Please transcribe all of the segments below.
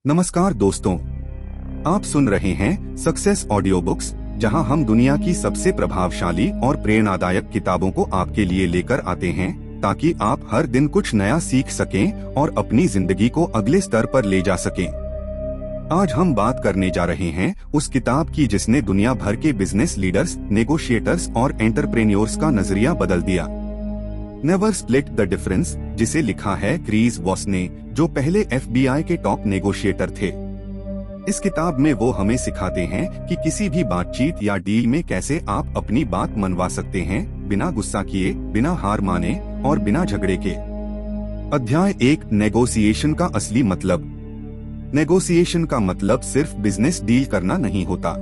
नमस्कार दोस्तों, आप सुन रहे हैं सक्सेस ऑडियो बुक्स, जहां हम दुनिया की सबसे प्रभावशाली और प्रेरणादायक किताबों को आपके लिए लेकर आते हैं ताकि आप हर दिन कुछ नया सीख सकें और अपनी जिंदगी को अगले स्तर पर ले जा सकें। आज हम बात करने जा रहे हैं उस किताब की जिसने दुनिया भर के बिजनेस लीडर्स, नेगोशिएटर्स और एंटरप्रेन्योर्स का नजरिया बदल दिया। नेवर स्प्लिट द डिफरेंस, जिसे लिखा है क्रिस वॉस ने, जो पहले FBI के टॉप नेगोशिएटर थे। इस किताब में वो हमें सिखाते हैं कि किसी भी बातचीत या डील में कैसे आप अपनी बात मनवा सकते हैं, बिना गुस्सा किए, बिना हार माने और बिना झगड़े के। अध्याय 1, नेगोशिएशन का असली मतलब। नेगोशिएशन का मतलब सिर्फ बिजनेस डील करना नहीं होता।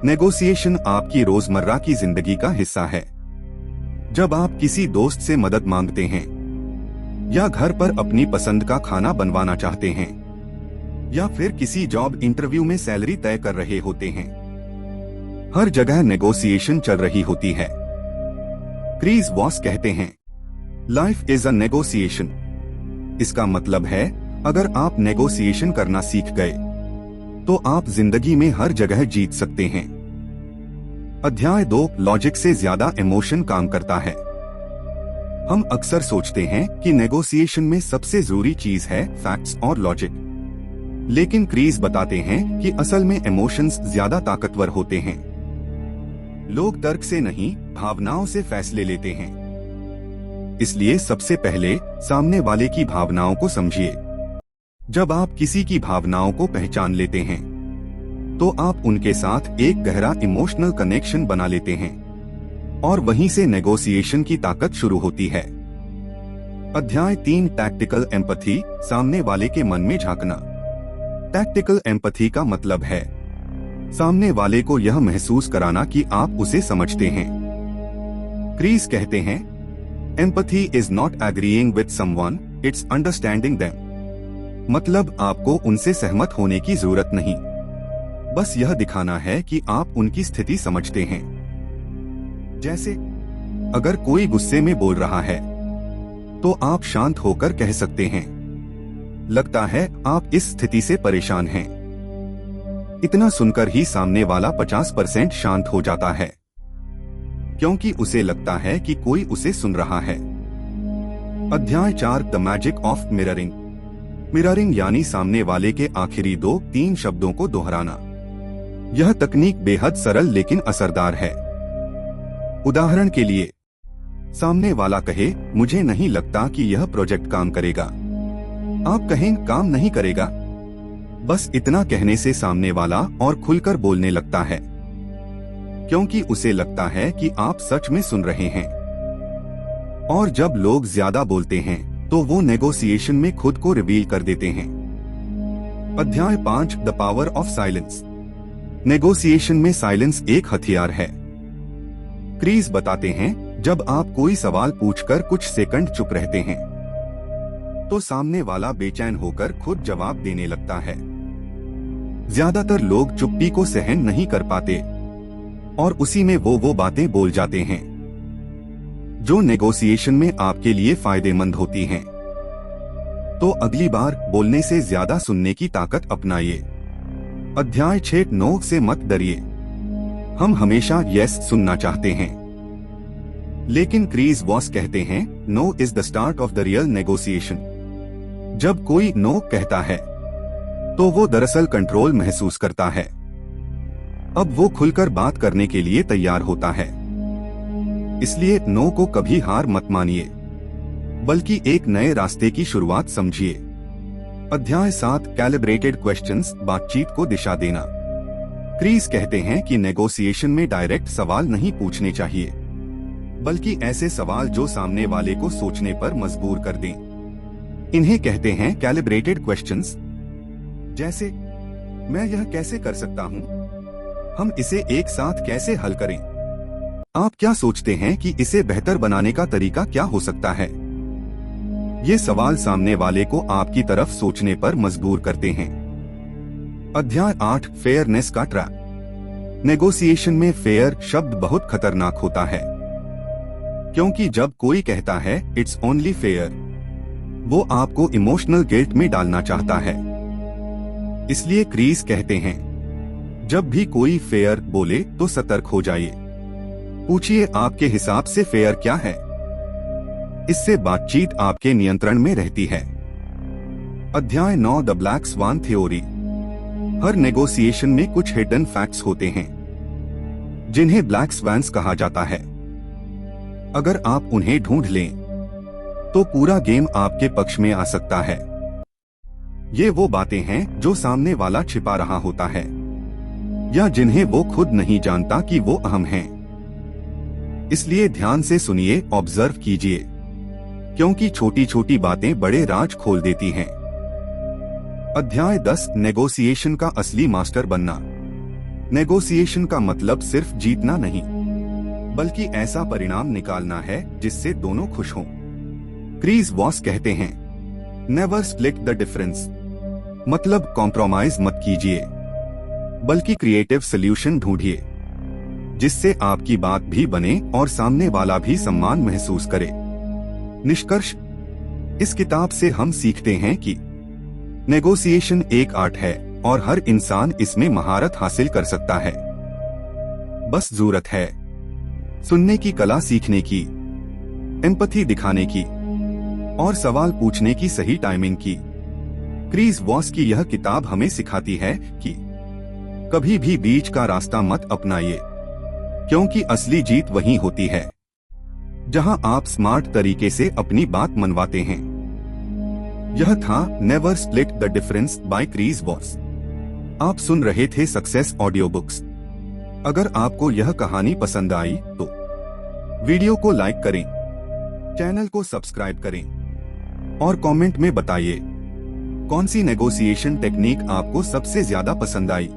नेगोशिएशन आपकी रोजमर्रा की जिंदगी का हिस्सा है। जब आप किसी दोस्त से मदद मांगते हैं, या घर पर अपनी पसंद का खाना बनवाना चाहते हैं, या फिर किसी जॉब इंटरव्यू में सैलरी तय कर रहे होते हैं, हर जगह नेगोशिएशन चल रही होती है। क्रिस वॉस कहते हैं, लाइफ इज अ नेगोशिएशन। इसका मतलब है, अगर आप नेगोशिएशन करना सीख गए तो आप जिंदगी में हर जगह जीत सकते हैं। अध्याय 2, लॉजिक से ज्यादा इमोशन काम करता है। हम अक्सर सोचते हैं कि नेगोशिएशन में सबसे जरूरी चीज है फैक्ट्स और लॉजिक, लेकिन क्रिस बताते हैं कि असल में इमोशंस ज्यादा ताकतवर होते हैं। लोग तर्क से नहीं, भावनाओं से फैसले लेते हैं। इसलिए सबसे पहले सामने वाले की भावनाओं को समझिए। जब आप किसी की भावनाओं को पहचान लेते हैं तो आप उनके साथ एक गहरा इमोशनल कनेक्शन बना लेते हैं, और वहीं से नेगोशिएशन की ताकत शुरू होती है। अध्याय 3, टैक्टिकल एम्पैथी, सामने वाले के मन में झांकना। टैक्टिकल एम्पैथी का मतलब है सामने वाले को यह महसूस कराना कि आप उसे समझते हैं। क्रिस कहते हैं, empathy is not agreeing with someone, it's understanding them. मतलब आपको उनसे सहमत होने की जरूरत नहीं, बस यह दिखाना है कि आप उनकी स्थिति समझते हैं। जैसे अगर कोई गुस्से में बोल रहा है तो आप शांत होकर कह सकते हैं, लगता है आप इस स्थिति से परेशान हैं। इतना सुनकर ही सामने वाला 50% शांत हो जाता है, क्योंकि उसे लगता है कि कोई उसे सुन रहा है। अध्याय 4, the magic of mirroring. Mirroring यानी सामने वाले के आखिरी 2-3 शब्दों को दोहराना। यह तकनीक बेहद सरल लेकिन असरदार है। उदाहरण के लिए, सामने वाला कहे, मुझे नहीं लगता कि यह प्रोजेक्ट काम करेगा। आप कहें, काम नहीं करेगा। बस इतना कहने से सामने वाला और खुलकर बोलने लगता है, क्योंकि उसे लगता है कि आप सच में सुन रहे हैं। और जब लोग ज्यादा बोलते हैं तो वो नेगोशिएशन में खुद को रिवील कर देते हैं। अध्याय 5, the power of silence. Negotiation में साइलेंस एक हथियार है। क्रिस बताते हैं, जब आप कोई सवाल पूछकर कुछ सेकंड चुप रहते हैं तो सामने वाला बेचैन होकर खुद जवाब देने लगता है। ज्यादातर लोग चुप्पी को सहन नहीं कर पाते और उसी में वो बातें बोल जाते हैं जो नेगोशिएशन में आपके लिए फायदेमंद होती हैं। तो अगली बार बोलने से ज्यादा सुनने की ताकत अपनाइए। अध्याय 6, नो से मत डरिए। हम हमेशा यस सुनना चाहते हैं, लेकिन क्रिस वॉस कहते हैं, no is the start of the real negotiation. जब कोई नो कहता है तो वो दरअसल कंट्रोल महसूस करता है। अब वो खुलकर बात करने के लिए तैयार होता है। इसलिए नो को कभी हार मत मानिए, बल्कि एक नए रास्ते की शुरुआत समझिए। अध्याय 7, कैलिब्रेटेड क्वेश्चंस, बातचीत को दिशा देना। क्रिस कहते हैं कि नेगोशिएशन में डायरेक्ट सवाल नहीं पूछने चाहिए, बल्कि ऐसे सवाल जो सामने वाले को सोचने पर मजबूर कर दें। इन्हें कहते हैं कैलिब्रेटेड क्वेश्चंस। जैसे, मैं यह कैसे कर सकता हूँ? हम इसे एक साथ कैसे हल करें? आप क्या सोचते हैं कि इसे बेहतर बनाने का तरीका क्या हो सकता है? ये सवाल सामने वाले को आपकी तरफ सोचने पर मजबूर करते हैं। अध्याय 8, फेयरनेस का ट्रैप। नेगोशिएशन में फेयर शब्द बहुत खतरनाक होता है, क्योंकि जब कोई कहता है इट्स ओनली फेयर, वो आपको इमोशनल गिल्ट में डालना चाहता है। इसलिए क्रीज कहते हैं, जब भी कोई फेयर बोले तो सतर्क हो जाइए। पूछिए आपके हिसाब से फेयर क्या है। इससे बातचीत आपके नियंत्रण में रहती है। अध्याय 9 द ब्लैक स्वान थ्योरी। हर नेगोशिएशन में कुछ हिडन फैक्ट्स होते हैं जिन्हें ब्लैक स्वैन्स कहा जाता है। अगर आप उन्हें ढूंढ लें तो पूरा गेम आपके पक्ष में आ सकता है। ये वो बातें हैं जो सामने वाला छिपा रहा होता है या जिन्हें वो खुद नहीं जानता कि वो अहम हैं। इसलिए ध्यान से सुनिए, ऑब्जर्व कीजिए, क्योंकि छोटी छोटी बातें बड़े राज खोल देती हैं। अध्याय 10 नेगोशिएशन का असली मास्टर बनना। नेगोशिएशन का मतलब सिर्फ जीतना नहीं, बल्कि ऐसा परिणाम निकालना है जिससे दोनों खुश हों। क्रीज वॉस कहते हैं, नेवर स्प्लिट द डिफरेंस। मतलब कॉम्प्रोमाइज मत कीजिए, बल्कि क्रिएटिव सॉल्यूशन ढूंढिए जिससे आपकी बात भी बने और सामने वाला भी सम्मान महसूस करे। निष्कर्ष, इस किताब से हम सीखते हैं कि नेगोशिएशन एक आर्ट है और हर इंसान इसमें महारत हासिल कर सकता है। बस जरूरत है सुनने की कला सीखने की, एम्पैथी दिखाने की और सवाल पूछने की सही टाइमिंग की। क्रीज वॉस की यह किताब हमें सिखाती है कि कभी भी बीच का रास्ता मत अपनाइए, क्योंकि असली जीत वहीं होती है जहां आप स्मार्ट तरीके से अपनी बात मनवाते हैं। यह था never split the difference by Chris Voss. आप सुन रहे थे सक्सेस ऑडियो बुक्स। अगर आपको यह कहानी पसंद आई तो वीडियो को लाइक करें, चैनल को सब्सक्राइब करें और कमेंट में बताइए कौन सी नेगोशिएशन टेक्निक आपको सबसे ज्यादा पसंद आई।